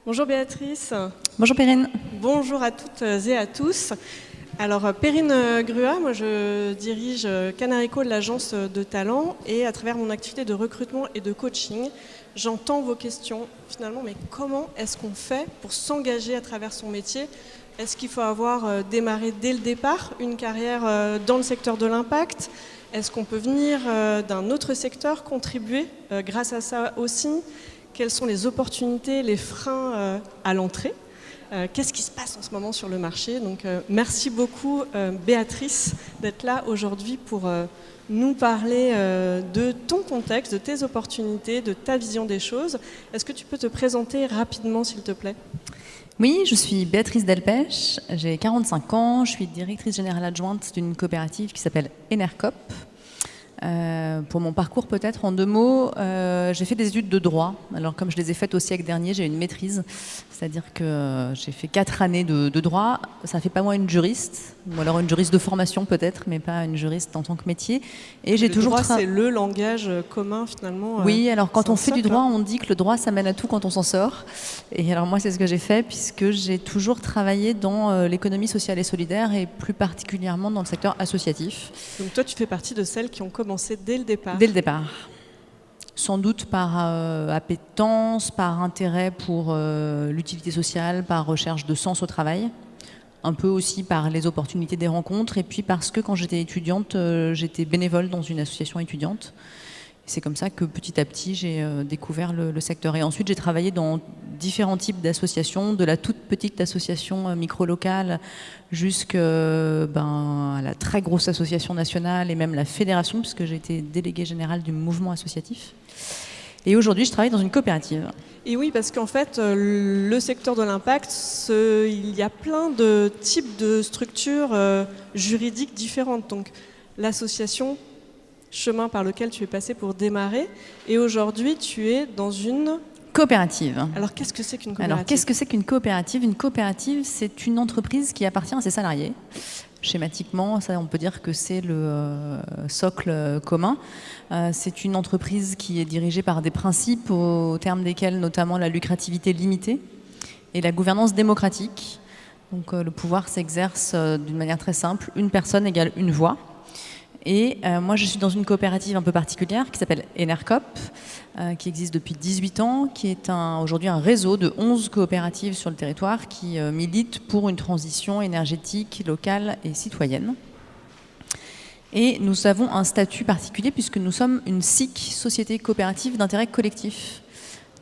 Bonjour Béatrice. Bonjour Perrine. Bonjour à toutes et à tous. Alors Perrine Grua, moi je dirige Canarico de l'agence de talent et à travers mon activité de recrutement et de coaching, j'entends vos questions finalement, mais comment est-ce qu'on fait pour s'engager à travers son métier? Est-ce qu'il faut avoir démarré dès le départ une carrière dans le secteur de l'impact? Est-ce qu'on peut venir d'un autre secteur, contribuer grâce à ça aussi? Quelles sont les opportunités, les freins à l'entrée? Qu'est-ce qui se passe en ce moment sur le marché? Donc, merci beaucoup, Béatrice, d'être là aujourd'hui pour nous parler de ton contexte, de tes opportunités, de ta vision des choses. Est-ce que tu peux te présenter rapidement, s'il te plaît? Oui, je suis Béatrice Delpech, j'ai 45 ans, je suis directrice générale adjointe d'une coopérative qui s'appelle Enercop. Pour mon parcours, peut-être en 2 mots, j'ai fait des études de droit. Alors comme je les ai faites au siècle dernier, j'ai une maîtrise, c'est-à-dire que j'ai fait 4 années de droit. Ça ne fait pas moi une juriste, ou alors une juriste de formation peut-être, mais pas une juriste en tant que métier. Et j'ai toujours le droit, c'est le langage commun finalement. Oui, alors quand on fait du droit, on dit que le droit, ça mène à tout quand on s'en sort. Et alors moi, c'est ce que j'ai fait, puisque j'ai toujours travaillé dans l'économie sociale et solidaire, et plus particulièrement dans le secteur associatif. Donc toi, tu fais partie de celles qui ont commencé dès le départ. Dès le départ. Sans doute par appétence, par intérêt pour l'utilité sociale, par recherche de sens au travail. Un peu aussi par les opportunités des rencontres, et puis parce que quand j'étais étudiante, j'étais bénévole dans une association étudiante. C'est comme ça que petit à petit, j'ai découvert le secteur. Et ensuite, j'ai travaillé dans différents types d'associations, de la toute petite association micro-locale jusqu'à la très grosse association nationale et même la fédération, puisque j'ai été déléguée générale du mouvement associatif. Et aujourd'hui, je travaille dans une coopérative. Et oui, parce qu'en fait, le secteur de l'impact, il y a plein de types de structures juridiques différentes. Donc, l'association, chemin par lequel tu es passé pour démarrer. Et aujourd'hui, tu es dans une coopérative. Alors, qu'est-ce que c'est qu'une coopérative? Alors, qu'est-ce que c'est qu'une coopérative? Une coopérative, c'est une entreprise qui appartient à ses salariés. Schématiquement, ça, on peut dire que c'est le socle commun. C'est une entreprise qui est dirigée par des principes au terme desquels notamment la lucrativité limitée et la gouvernance démocratique. Donc le pouvoir s'exerce d'une manière très simple, une personne égale une voix. Et moi, je suis dans une coopérative un peu particulière qui s'appelle Enercop, qui existe depuis 18 ans, qui est aujourd'hui un réseau de 11 coopératives sur le territoire qui militent pour une transition énergétique, locale et citoyenne. Et nous avons un statut particulier puisque nous sommes une SIC, Société Coopérative d'Intérêt Collectif.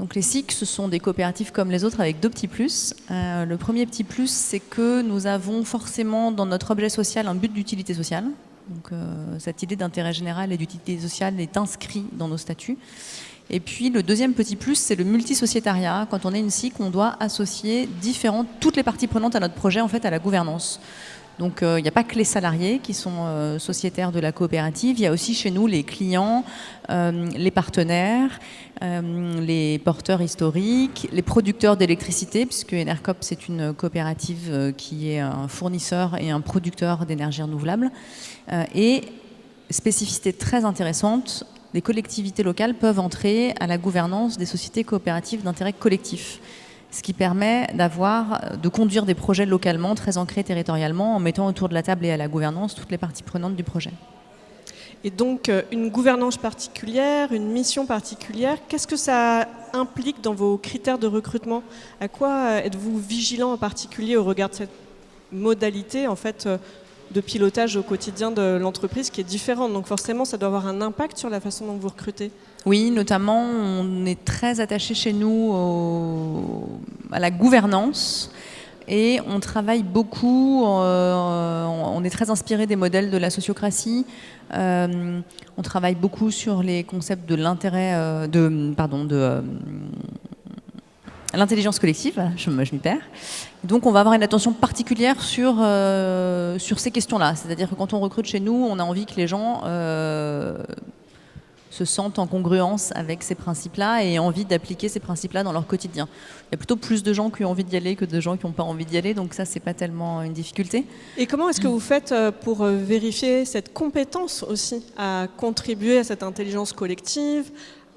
Donc les SIC, ce sont des coopératives comme les autres avec 2 petits plus. Le premier petit plus, c'est que nous avons forcément dans notre objet social un but d'utilité sociale. Donc cette idée d'intérêt général et d'utilité sociale est inscrite dans nos statuts. Et puis le deuxième petit plus, c'est le multisociétariat. Quand on est une SIC, on doit associer toutes les parties prenantes à notre projet, en fait, à la gouvernance. Donc il n'y a pas que les salariés qui sont sociétaires de la coopérative, il y a aussi chez nous les clients, les partenaires, les porteurs historiques, les producteurs d'électricité, puisque Enercop c'est une coopérative qui est un fournisseur et un producteur d'énergie renouvelable. Et spécificité très intéressante, les collectivités locales peuvent entrer à la gouvernance des sociétés coopératives d'intérêt collectif. Ce qui permet de conduire des projets localement, très ancrés territorialement, en mettant autour de la table et à la gouvernance toutes les parties prenantes du projet. Et donc, une gouvernance particulière, une mission particulière, qu'est-ce que ça implique dans vos critères de recrutement? À quoi êtes-vous vigilant en particulier au regard de cette modalité, en fait, de pilotage au quotidien de l'entreprise qui est différente? Donc forcément, ça doit avoir un impact sur la façon dont vous recrutez. Oui, notamment, on est très attaché chez nous à la gouvernance et on travaille beaucoup, on est très inspiré des modèles de la sociocratie, on travaille beaucoup sur les concepts de l'intérêt, l'intelligence collective, je m'y perds. Donc on va avoir une attention particulière sur ces questions-là. C'est-à-dire que quand on recrute chez nous, on a envie que les gens se sentent en congruence avec ces principes-là et aient envie d'appliquer ces principes-là dans leur quotidien. Il y a plutôt plus de gens qui ont envie d'y aller que de gens qui n'ont pas envie d'y aller, donc ça, c'est pas tellement une difficulté. Et comment est-ce que vous faites pour vérifier cette compétence aussi à contribuer à cette intelligence collective,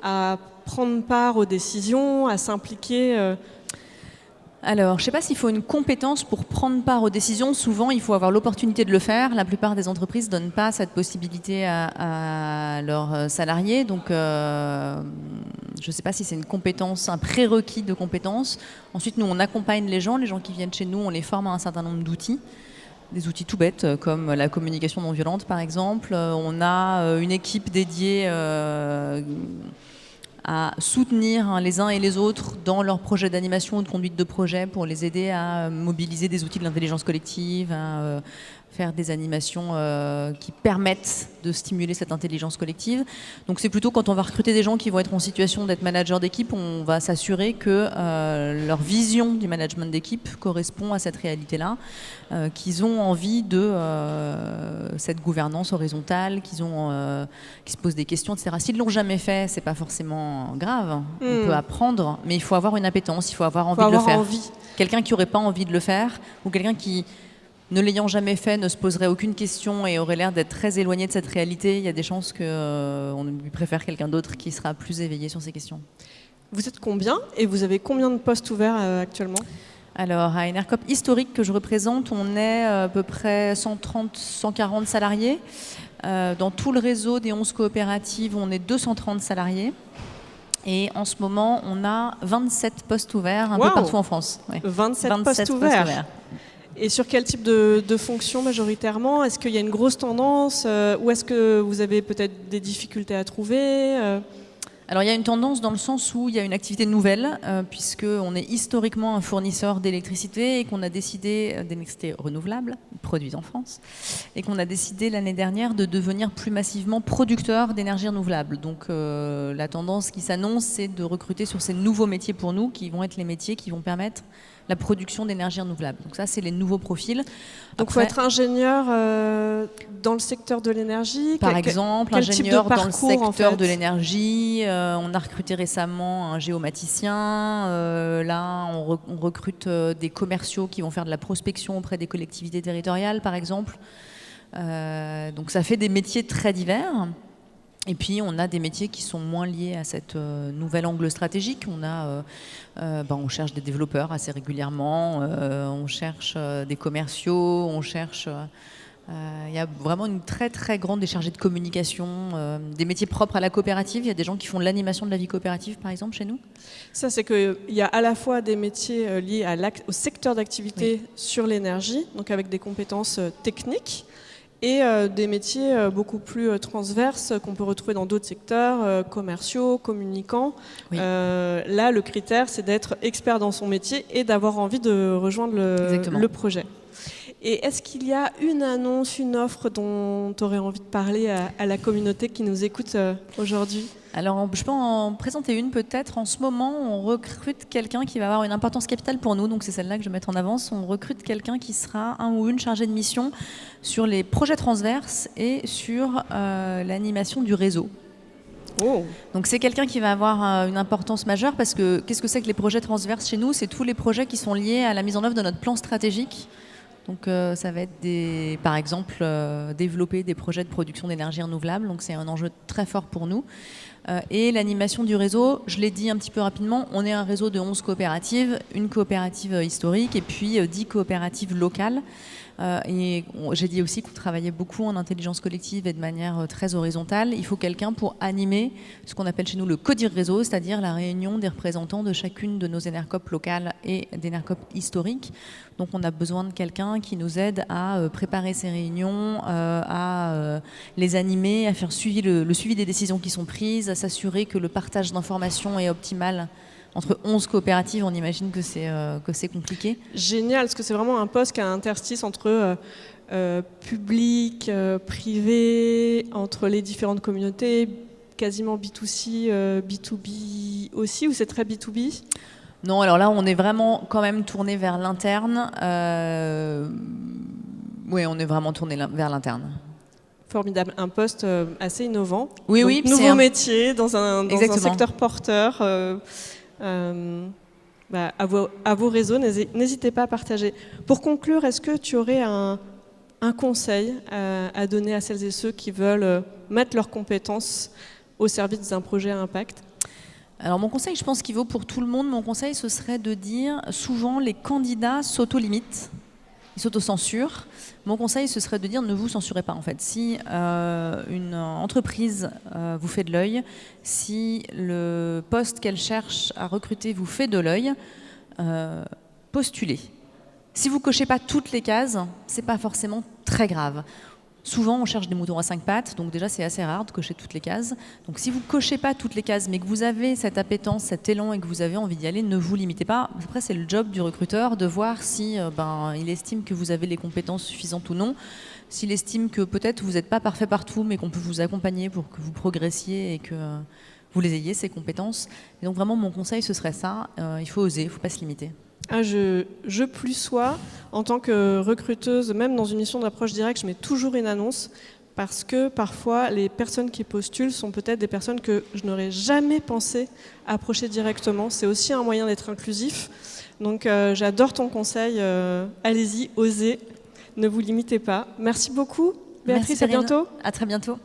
à prendre part aux décisions, à s'impliquer Alors, je ne sais pas s'il faut une compétence pour prendre part aux décisions. Souvent, il faut avoir l'opportunité de le faire. La plupart des entreprises ne donnent pas cette possibilité à leurs salariés. Donc, je ne sais pas si c'est une compétence, un prérequis de compétence. Ensuite, nous, on accompagne les gens. Les gens qui viennent chez nous, on les forme à un certain nombre d'outils. Des outils tout bêtes, comme la communication non violente, par exemple. On a une équipe dédiée à soutenir les uns et les autres dans leurs projets d'animation ou de conduite de projet pour les aider à mobiliser des outils de l'intelligence collective, à faire des animations qui permettent de stimuler cette intelligence collective. Donc c'est plutôt quand on va recruter des gens qui vont être en situation d'être managers d'équipe, on va s'assurer que leur vision du management d'équipe correspond à cette réalité-là, qu'ils ont envie de cette gouvernance horizontale, qu'ils se posent des questions, etc. S'ils ne l'ont jamais fait, c'est pas forcément grave. On peut apprendre, mais il faut avoir une appétence, il faut avoir envie de le faire. Quelqu'un qui n'aurait pas envie de le faire, ou quelqu'un qui, ne l'ayant jamais fait, ne se poserait aucune question et aurait l'air d'être très éloigné de cette réalité, il y a des chances qu'on lui préfère quelqu'un d'autre qui sera plus éveillé sur ces questions. Vous êtes combien et vous avez combien de postes ouverts actuellement ? Alors, à Enercop historique que je représente, on est à peu près 130, 140 salariés. Dans tout le réseau des 11 coopératives, on est 230 salariés. Et en ce moment, on a 27 postes ouverts un peu partout en France. Ouais. 27 postes ouverts. Et sur quel type de fonction majoritairement ? Est-ce qu'il y a une grosse tendance ou est-ce que vous avez peut-être des difficultés à trouver Alors il y a une tendance dans le sens où il y a une activité nouvelle, puisqu'on est historiquement un fournisseur d'électricité et qu'on a décidé, d'électricité renouvelable, produite en France, et qu'on a décidé l'année dernière de devenir plus massivement producteur d'énergie renouvelable. Donc la tendance qui s'annonce, c'est de recruter sur ces nouveaux métiers pour nous, qui vont être les métiers qui vont permettre la production d'énergie renouvelable. Donc ça, c'est les nouveaux profils. Donc il faut être ingénieur dans le secteur de l'énergie. Par exemple, ingénieur dans le secteur de l'énergie. On a recruté récemment un géomaticien. Là, on recrute des commerciaux qui vont faire de la prospection auprès des collectivités territoriales, par exemple. Donc ça fait des métiers très divers. Et puis, on a des métiers qui sont moins liés à cette nouvel angle stratégique. On cherche des développeurs assez régulièrement, on cherche des commerciaux, on cherche... Il y a vraiment une très très grande déchargée de communication, des métiers propres à la coopérative. Il y a des gens qui font de l'animation de la vie coopérative, par exemple, chez nous. Ça, c'est qu'il y a à la fois des métiers liés au secteur d'activité sur l'énergie, donc avec des compétences techniques, et des métiers beaucoup plus transverses qu'on peut retrouver dans d'autres secteurs, commerciaux, communicants. Oui. Là, le critère, c'est d'être expert dans son métier et d'avoir envie de rejoindre le projet. Et est-ce qu'il y a une annonce, une offre dont tu aurais envie de parler à la communauté qui nous écoute aujourd'hui ? Alors, je peux en présenter une peut-être. En ce moment, on recrute quelqu'un qui va avoir une importance capitale pour nous, donc c'est celle-là que je vais mettre en avance. On recrute quelqu'un qui sera un ou une chargée de mission sur les projets transverses et sur l'animation du réseau. Oh. Donc c'est quelqu'un qui va avoir une importance majeure parce que qu'est-ce que c'est que les projets transverses chez nous ? C'est tous les projets qui sont liés à la mise en œuvre de notre plan stratégique. Donc ça va être par exemple développer des projets de production d'énergie renouvelable, donc c'est un enjeu très fort pour nous. Et l'animation du réseau, je l'ai dit un petit peu rapidement, on est un réseau de 11 coopératives, une coopérative historique et puis 10 coopératives locales. Et j'ai dit aussi qu'on travaillait beaucoup en intelligence collective et de manière très horizontale. Il faut quelqu'un pour animer ce qu'on appelle chez nous le CODIR réseau, c'est-à-dire la réunion des représentants de chacune de nos Enercop locales et d'Enercop historiques. Donc on a besoin de quelqu'un qui nous aide à préparer ces réunions, à les animer, à faire le suivi des décisions qui sont prises, à s'assurer que le partage d'informations est optimal. Entre 11 coopératives, on imagine que c'est compliqué. Génial, parce que c'est vraiment un poste qui a un interstice entre public, privé, entre les différentes communautés, quasiment B2C, B2B aussi, ou c'est très B2B ? Non, alors là, on est vraiment quand même tourné vers l'interne. Oui, on est vraiment tourné vers l'interne. Formidable, un poste assez innovant. Oui, oui. Nouveau métier dans un secteur porteur. À vos réseaux, n'hésitez pas à partager. Pour conclure, est-ce que tu aurais un conseil à donner à celles et ceux qui veulent mettre leurs compétences au service d'un projet à impact ? Alors mon conseil, je pense qu'il vaut pour tout le monde. Mon conseil, ce serait de dire, souvent les candidats s'auto-limitent, ils s'auto-censurent. Mon conseil, ce serait de dire, ne vous censurez pas en fait. Si une entreprise vous fait de l'œil, si le poste qu'elle cherche à recruter vous fait de l'œil, postulez. Si vous cochez pas toutes les cases, c'est pas forcément très grave. Souvent, on cherche des moutons à 5 pattes, donc déjà, c'est assez rare de cocher toutes les cases. Donc si vous ne cochez pas toutes les cases, mais que vous avez cette appétence, cet élan et que vous avez envie d'y aller, ne vous limitez pas. Après, c'est le job du recruteur de voir si il estime que vous avez les compétences suffisantes ou non. S'il estime que peut-être vous n'êtes pas parfait partout, mais qu'on peut vous accompagner pour que vous progressiez et que vous les ayez, ces compétences. Et donc vraiment, mon conseil, ce serait ça. Il faut oser, il ne faut pas se limiter. Je plus sois, en tant que recruteuse, même dans une mission d'approche directe, je mets toujours une annonce parce que parfois les personnes qui postulent sont peut-être des personnes que je n'aurais jamais pensé approcher directement. C'est aussi un moyen d'être inclusif. Donc j'adore ton conseil, allez-y, osez, ne vous limitez pas. Merci beaucoup Béatrice, Merci, à bientôt. À très bientôt.